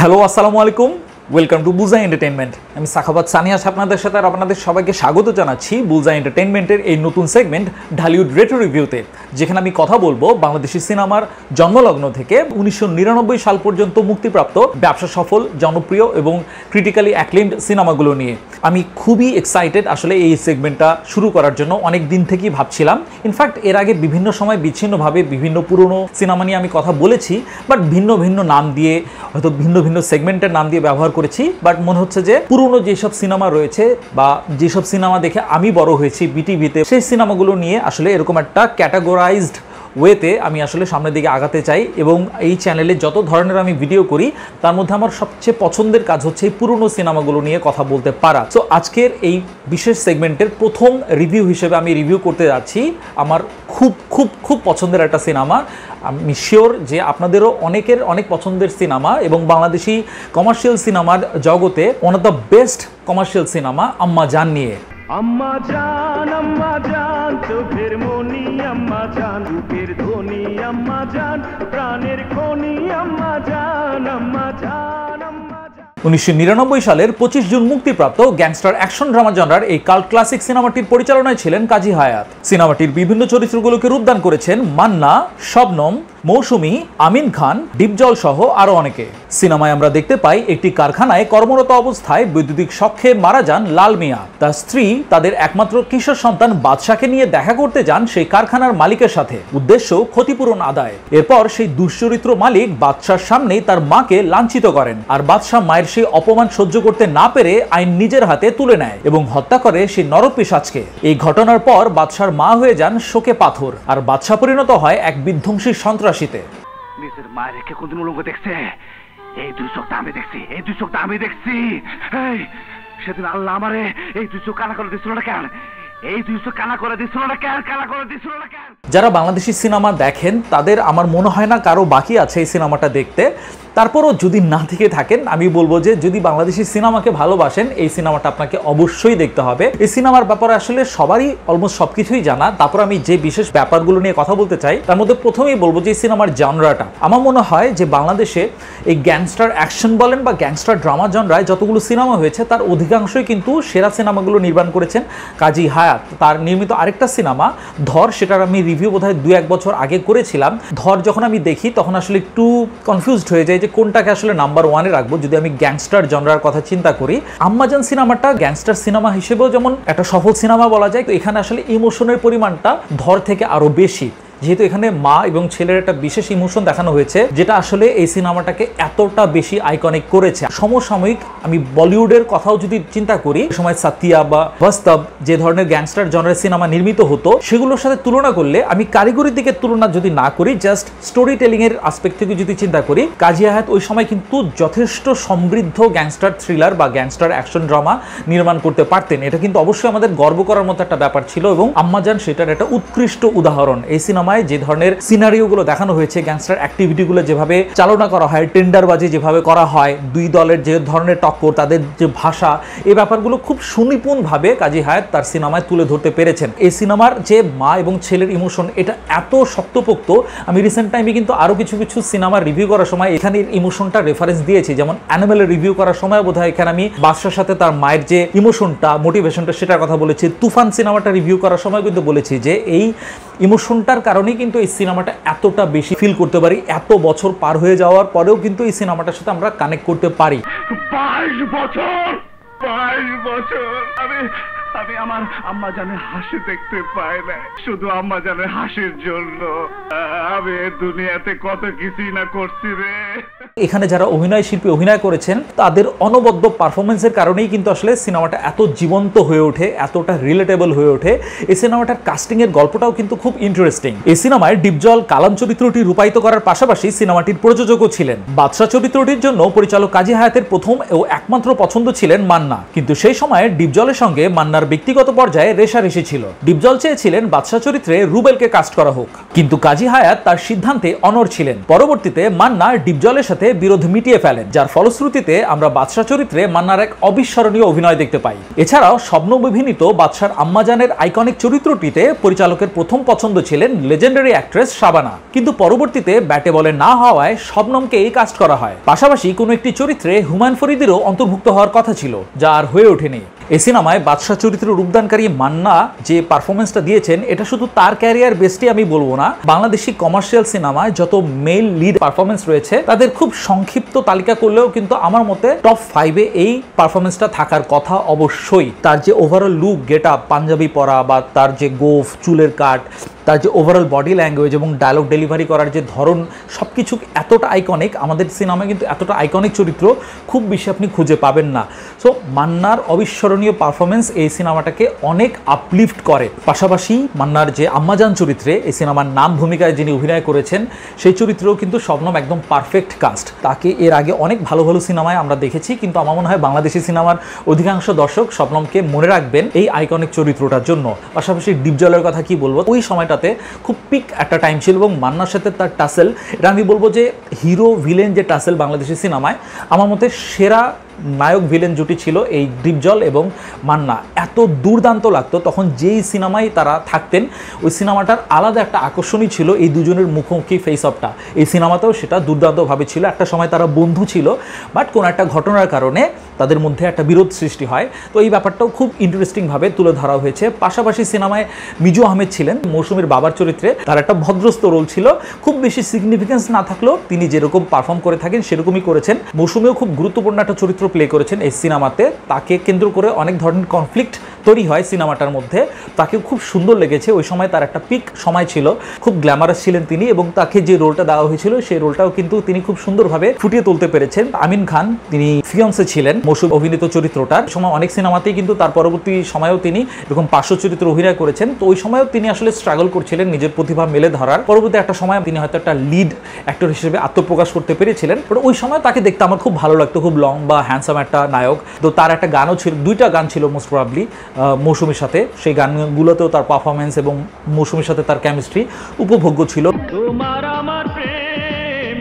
Hello আসসালামু আলাইকুম, welcome to বুলজাই entertainment. আমি সাখাওয়াত সানি আছি আপনাদের সাথে, আর আপনাদের সবাইকে স্বাগত জানাচ্ছি বুলজাই এন্টারটেইনমেন্টের এই নতুন সেগমেন্ট ঢালিউড রেট্রো রিভিউতে, যেখানে আমি কথা বলবো বাংলাদেশি সিনেমার জন্মলগ্ন থেকে 1999 সাল পর্যন্ত মুক্তিপ্রাপ্ত ব্যবসা সফল, জনপ্রিয় এবং ক্রিটিক্যালি অ্যাক্লেমড সিনেমাগুলো নিয়ে। আমি খুবই এক্সাইটেড আসলে এই সেগমেন্টটা শুরু করার জন্য। অনেক দিন থেকেই ভাবছিলাম। ইনফ্যাক্ট এর আগে বিভিন্ন সময় বিচ্ছিন্নভাবে বিভিন্ন পুরনো সিনেমা নিয়ে আমি কথা বলেছি, বাট ভিন্ন ভিন্ন নাম দিয়ে, হয়তো ভিন্ন ভিন্ন সেগমেন্টের নাম দিয়ে ব্যবহার করেছি। বাট মনে হচ্ছে যে পুরনো যেসব সিনেমা রয়েছে বা যেসব সিনেমা দেখে আমি বড় হয়েছি বিটিভিতে, সেই সিনেমাগুলো নিয়ে আসলে এরকম একটা ক্যাটাগরাইজড ওয়েতে আমি আসলে সামনের দিকে আগাতে চাই। এবং এই চ্যানেলে যত ধরনের আমি ভিডিও করি তার মধ্যে আমার সবচেয়ে পছন্দের কাজ হচ্ছে এই পুরনো সিনেমাগুলো নিয়ে কথা বলতে পারা। সো আজকের এই বিশেষ সেগমেন্টের প্রথম রিভিউ হিসেবে আমি রিভিউ করতে যাচ্ছি আমার খুব খুব খুব পছন্দের একটা সিনেমা। আমি শিওর যে আপনাদেরও অনেকের অনেক পছন্দের সিনেমা, এবং বাংলাদেশি কমার্শিয়াল সিনেমার জগতে one of the best commercial cinema আম্মা জান নিয়ে। আম্মা জান চোখের মনি, আম্মা জান রূপের ধ্বনি, আম্মা জান প্রাণের খনি, আম্মা জান 1999 সালের 25 জুন মুক্তিপ্রাপ্ত গ্যাংস্টার অ্যাকশন ড্রামা জনরার এই কাল্ট ক্লাসিক সিনেমাটির পরিচালনায় ছিলেন কাজী হায়াত। সিনেমাটির বিভিন্ন চরিত্রগুলোকে রূপদান করেছেন মান্না, শবনম, মৌসুমী, আমিন খান, ডিপজল সহ আরো অনেকে। সিনেমায় আমরা দেখতে পাই একটি কারখানায় কর্মরত অবস্থায় বৈদ্যুতিক শকে মারা যান লাল মিয়া। তার স্ত্রী তাদের একমাত্র কিশোর সন্তান বাদশাকে নিয়ে দেখা করতে যান সেই কারখানার মালিকের সাথে, উদ্দেশ্য ক্ষতিপূরণ আদায়। এরপর সেই দুশ্চরিত্র মালিক বাদশার সামনেই তার মাকে লাঞ্ছিত করেন, আর বাদশা মায়ের সেই অপমান সহ্য করতে না পেরে আইন নিজের হাতে তুলে নেয় এবং হত্যা করে সেই নরপিশাচকে। এই ঘটনার পর বাদশার মা হয়ে যান শোকে পাথর, আর বাদশা পরিণত হয় এক বিধ্বংসী সন্ত্রাসীতে। নিজের মায়ের রেখে কোনদিন উলঙ্গ দেখছে? এই দুই চোখটা আমি দেখছি, এই দুই চোখটা আমি দেখছি। এই সেদিন আল্লাহ আমারে এই দুই চোখ কানা করে দিছিল না কেন? এই দুই চোখ কানা করে দিছিল না কেন? কানা করে দিছিল না কেন? যারা বাংলাদেশি সিনেমা দেখেন তাদের আমার মনে হয় না কারো বাকি আছে এই সিনেমাটা দেখতে। তারপরও যদি না থেকে থাকেন, আমি বলবো যে যদি বাংলাদেশি সিনেমাকে ভালোবাসেন এই সিনেমাটা আপনাকে অবশ্যই দেখতে হবে। এই সিনেমার ব্যাপারে আসলে সবারই অলমোস্ট সবকিছুই জানা। তারপর আমি যে বিশেষ ব্যাপারগুলো নিয়ে কথা বলতে চাই তার মধ্যে প্রথমেই বলবো যে এই সিনেমার জনরাটা, আমার মনে হয় যে বাংলাদেশে এই গ্যাংস্টার অ্যাকশন বলেন বা গ্যাংস্টার ড্রামা জনরায় যতগুলো সিনেমা হয়েছে তার অধিকাংশই কিন্তু সেরা সিনেমাগুলো নির্মাণ করেছেন কাজী হায়াত। তার নির্মিত আরেকটা সিনেমা ধর, সেটার আমি রিভিউ বোধহয় 2-1 বছর আগে করেছিলাম। ধর যখন আমি দেখি তখন আসলে একটু কনফিউজড হয়ে যায় যে কোনটাকে আসলে নাম্বার 1-এ রাখবো যদি আমি গ্যাংস্টার জনরার কথা চিন্তা করি। আম্মাজান সিনেমাটা গ্যাংস্টার সিনেমা হিসেবেও যেমন একটা সফল সিনেমা বলা যায়, তো এখানে আসলে ইমোশনের পরিমাণটা ধর থেকে আরো বেশি, যেহেতু এখানে মা এবং ছেলের একটা বিশেষ ইমোশন দেখানো হয়েছে, যেটা আসলে এই সিনেমাটাকে এতটা বেশি আইকনিক করেছে। সমসাময়িক আমি বলিউডের কথাও যদি চিন্তা করি, সময় সাতিয়া বা বাস্তব যে ধরনের গ্যাংস্টার জনরের সিনেমা নির্মিত হতো সেগুলোর সাথে তুলনা করলে, আমি কারিগরির দিকে তুলনা যদি না করি, জাস্ট স্টোরি টেলিং এর আসপেক্ট থেকে যদি চিন্তা করি, কাজী হায়াত ওই সময় কিন্তু যথেষ্ট সমৃদ্ধ গ্যাংস্টার থ্রিলার বা গ্যাংস্টার অ্যাকশন ড্রামা নির্মাণ করতে পারতেন। এটা কিন্তু অবশ্যই আমাদের গর্ব করার মতো একটা ব্যাপার ছিল, এবং আম্মাজান সেটার একটা উৎকৃষ্ট উদাহরণ। এই সিনেমা যে ধরনের সিনারিওগুলো দেখানো হয়েছে, গ্যাংস্টার অ্যাক্টিভিটিগুলো যেভাবে চালনা করা হয়, টেন্ডারবাজি যেভাবে করা হয়, দুই দলের যে ধরনের টক্কর, তাদের যে ভাষা, এই ব্যাপারগুলো খুব সুনিপুণভাবে কাজী হায়াত তার সিনেমায় তুলে ধরতে পেরেছেন। এই সিনেমার যে মা এবং ছেলের ইমোশন, এটা এত শক্তপোক্ত। আমি রিসেন্ট টাইমে কিন্তু আরো কিছু কিছু সিনেমার রিভিউ করার সময় এখানে ইমোশনটা রেফারেন্স দিয়েছি। যেমন অ্যানিমেলের রিভিউ করার সময় বোধহয় এখানে আমি বাদশার সাথে তার মায়ের যে ইমোশনটা, মোটিভেশনটা, সেটার কথা বলেছি। তুফান সিনেমাটা রিভিউ করার সময় কিন্তু বলেছি যে এই ইমোশনটার কারণেই কিন্তু এই সিনেমাটা এতটা বেশি ফিল করতে পারি। এত বছর পার হয়ে যাওয়ার পরেও কিন্তু এই সিনেমাটার সাথে আমরা কানেক্ট করতে পারি। 22 বছর আমি আমার আম্মা জানের হাসি দেখতে পাই না, শুধু আম্মা জানের হাসির জন্য আমি দুনিয়াতে কত কিছুই না করছি রে। এখানে যারা অভিনয় শিল্পী অভিনয় করেছেন তাদের অনবদ্য পারফরমেন্সের কারণেই কিন্তু আসলে সিনেমাটা এত জীবন্ত হয়ে ওঠে, এতটা রিলেটেবল হয়ে ওঠে। এই সিনেমাটার কাস্টিং এর গল্পটাও কিন্তু খুব ইন্টারেস্টিং। এই সিনেমায় ডিপজল কালাম চরিত্রটি রূপায়িত করার পাশাপাশি সিনেমাটির প্রযোজকও ছিলেন। বাদশা চরিত্রটির জন্য পরিচালক কাজী হায়াতের প্রথম ও একমাত্র পছন্দ ছিলেন মান্না, কিন্তু সেই সময়ে ডিপজলের সঙ্গে মান্নার ব্যক্তিগত পর্যায়ে রেষারেষি ছিল। ডিপজল চেয়েছিলেন বাদশা চরিত্রে রুবেলকে কাস্ট করা হোক, কিন্তু কাজী হায়াত তার সিদ্ধান্তে অনড় ছিলেন। পরবর্তীতে মান্না ডিপজলের সাথে বিরোধ মিটিয়ে ফেলেন, যার ফলশ্রুতিতে আমরা বাদশা চরিত্রে মান্নার এক অবিস্মরণীয় অভিনয় দেখতে পাই। এছাড়াও শবনম অভিনীত বাদশার আম্মাজানের আইকনিক চরিত্রটিতে পরিচালকের প্রথম পছন্দ ছিলেন লেজেন্ডারি অ্যাক্ট্রেস শাবানা, কিন্তু পরবর্তীতে ব্যাটে বলে না হওয়ায় শবনমকেই কাস্ট করা হয়। পাশাপাশি কোনো একটি চরিত্রে হুমায়ুন ফরিদেরও অন্তর্ভুক্ত হওয়ার কথা ছিল, যা আর হয়ে ওঠেনি। এই সিনেমায় বাদশা চরিত্রে রূপদানকারী মান্না যে পারফরমেন্সটা দিয়েছেন, এটা শুধু তার ক্যারিয়ার বেস্টই আমি বলবো না, বাংলাদেশি কমার্শিয়াল সিনেমায় যত মেল লিড পারফরমেন্স রয়েছে তাদের খুব সংক্ষিপ্ত তালিকা করলেও কিন্তু আমার মতে টপ 5-এ এই পারফরমেন্সটা থাকার কথা অবশ্যই। তার যে overall look, get up, panjabi পরা বা তার যে গোফ, চুলের কাট, তার যে ওভারঅল বডি ল্যাঙ্গুয়েজ এবং ডায়লগ ডেলিভারি করার যে ধরন, সব কিছু এতটা আইকনিক। আমাদের সিনেমায় কিন্তু এতটা আইকনিক চরিত্র খুব বেশি আপনি খুঁজে পাবেন না। সো মান্নার অবিস্মরণীয় পারফরমেন্স এই সিনেমাটাকে অনেক আপলিফট করে। পাশাপাশি মান্নার যে আম্মাজান চরিত্রে এই সিনেমার নাম ভূমিকায় যিনি অভিনয় করেছেন, সেই চরিত্রেও কিন্তু শবনম একদম পারফেক্ট কাস্ট। তাকে এর আগে অনেক ভালো ভালো সিনেমায় আমরা দেখেছি, কিন্তু আমার মনে হয় বাংলাদেশি সিনেমার অধিকাংশ দর্শক শবনমকে মনে রাখবেন এই আইকনিক চরিত্রটার জন্য। পাশাপাশি ডিপজলের কথা কি বলবো, ওই সময়টা খুব পিক একটা টাইম ছিল এবং মান্নার সাথে তার টাসেল, এটা আমি বলবো যে হিরো ভিলেন যে টাসেল বাংলাদেশি সিনেমায় আমার মতে সেরা নায়ক ভিলেন জুটি ছিল এই ডিপজল এবং মান্না। এত দুর্দান্ত লাগতো তখন যেই সিনেমায় তারা থাকতেন, ওই সিনেমাটার আলাদা একটা আকর্ষণই ছিল এই দুজনের মুখোমুখি ফেস অফটা। এই সিনেমাতেও সেটা দুর্দান্তভাবে ছিল। একটা সময় তারা বন্ধু ছিল, বাট কোনো একটা ঘটনার কারণে তাদের মধ্যে একটা বিরোধ সৃষ্টি হয়। তো এই ব্যাপারটাও খুব ইন্টারেস্টিংভাবে তুলে ধরা হয়েছে। পাশাপাশি সিনেমায় মিজু আহমেদ ছিলেন মৌসুমীর বাবার চরিত্রে, তার একটা ভদ্রস্থ রোল ছিল, খুব বেশি সিগনিফিকেন্স না থাকলেও তিনি যেরকম পারফর্ম করে থাকেন সেরকমই করেছেন। মৌসুমীও খুব গুরুত্বপূর্ণ একটা চরিত্র প্লে করেছেন এই সিনেমাতে। তাকে কেন্দ্র করে অনেক ধরনের কনফ্লিক্ট তৈরি হয় সিনেমাটার মধ্যে, তাকেও খুব সুন্দর লেগেছে। ওই সময় তার একটা পিক সময় ছিল, খুব গ্ল্যামারাস ছিলেন তিনি এবং তাকে যে রোলটা দেওয়া হয়েছিল সেই রোলটাও কিন্তু তিনি খুব সুন্দরভাবে ফুটিয়ে তুলতে পেরেছেন। আমিন খান, তিনি ফিয়ন্সে ছিলেন মৌসুম অভিনীত চরিত্রটার সময়। অনেক সিনেমাতেই কিন্তু তার পরবর্তী সময়েও তিনি এরকম পার্শ্ব চরিত্র অভিনয় করেছেন। তো ওই সময়ও তিনি আসলে স্ট্রাগল করছিলেন নিজের প্রতিভা মেলে ধরার। পরবর্তী একটা সময় তিনি হয়তো একটা লিড অ্যাক্টর হিসেবে আত্মপ্রকাশ করতে পেরেছিলেন, বাট ওই সময় তাকে দেখতে আমার খুব ভালো লাগতো, খুব লম্বা হ্যান্ডসাম একটা নায়ক। তো তার একটা গানও ছিল, 2টা গান ছিল মোস্ট প্রবাবলি মৌসুমীর সাথে, সেই গানগুলোতেও তার পারফরমেন্স এবং মৌসুমীর সাথে তার কেমিস্ট্রি উপভোগ্য ছিল। তোমার আমার প্রেম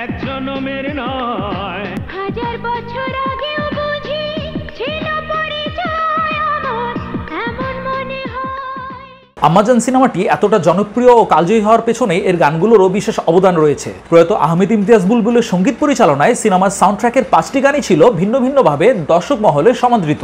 এক জনমের নয়, 1000 বছর আগেও বুঝি ছিল পরিচয় আমার, এমন মনে হয়। আম্মাজান সিনেমাটি এতটা জনপ্রিয় ও কালজয়ী হওয়ার পেছনে এর গানগুলোরও বিশেষ অবদান রয়েছে। প্রয়াত আহমেদ ইমতিয়াজ বুলবুলের সঙ্গীত পরিচালনায় সিনেমার সাউন্ডট্র্যাকের 5টি গানই ছিল ভিন্ন ভিন্নভাবে দর্শক মহলে সমাদৃত।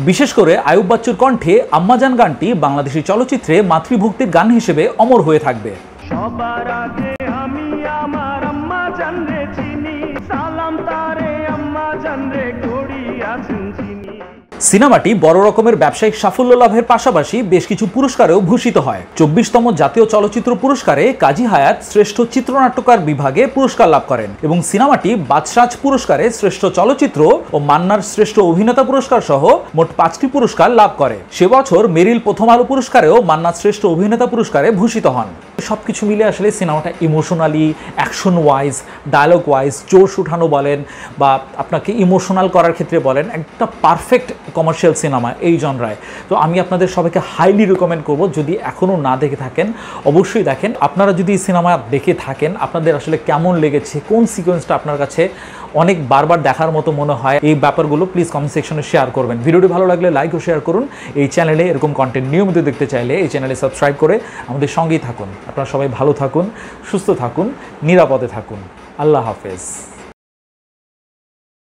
বিশেষ করে আয়ুব বাচ্চুর কণ্ঠে আম্মাজান গানটি বাংলাদেশি চলচ্চিত্রে মাতৃভক্তির গান হিসেবে অমর হয়ে থাকবে। সবার আগে আমি আমার আম্মা জানরে চিনি, সালাম তারে আম্মা জানরে করি আছেন চিনি। সিনেমাটি বড় রকমের ব্যবসায়িক সাফল্য লাভের পাশাপাশি বেশ কিছু পুরস্কারেও ভূষিত হয়। 24তম জাতীয় চলচ্চিত্র পুরস্কারে কাজী হায়াত শ্রেষ্ঠ চিত্রনাট্যকার বিভাগে পুরস্কার লাভ করেন এবং সিনেমাটি বাদশাহ পুরস্কারে শ্রেষ্ঠ চলচ্চিত্র ও মান্নার শ্রেষ্ঠ অভিনেতা পুরস্কার সহ মোট 5টি পুরস্কার লাভ করে। সে বছর মেরিল প্রথম আলো পুরস্কারেও মান্না শ্রেষ্ঠ অভিনেতা পুরস্কারে ভূষিত হন। সবকিছু মিলে আসলে সিনেমাটা emotionally, action wise, dialogue wise, জোশ উঠানো বলেন বা আপনাকে ইমোশনাল করার ক্ষেত্রে বলেন, একটা পারফেক্ট কমার্শিয়াল সিনেমা এই জনরায়। তো আমি আপনাদের সবাইকে হাইলি রেকমেন্ড করব, যদি এখনও না দেখে থাকেন অবশ্যই দেখেন। আপনারা যদি এই সিনেমা দেখে থাকেন, আপনাদের আসলে কেমন লেগেছে, কোন সিকোয়েন্সটা আপনার কাছে অনেক বারবার দেখার মতো মনে হয়, এই ব্যাপারগুলো প্লিজ কমেন্ট সেকশনে শেয়ার করবেন। ভিডিওটি ভালো লাগলে লাইক ও শেয়ার করুন। এই চ্যানেলে এরকম কন্টেন্ট নিয়মিত দেখতে চাইলে এই চ্যানেলে সাবস্ক্রাইব করে আমাদের সঙ্গেই থাকুন। আপনারা সবাই ভালো থাকুন, সুস্থ থাকুন, নিরাপদে থাকুন। আল্লাহ হাফেজ।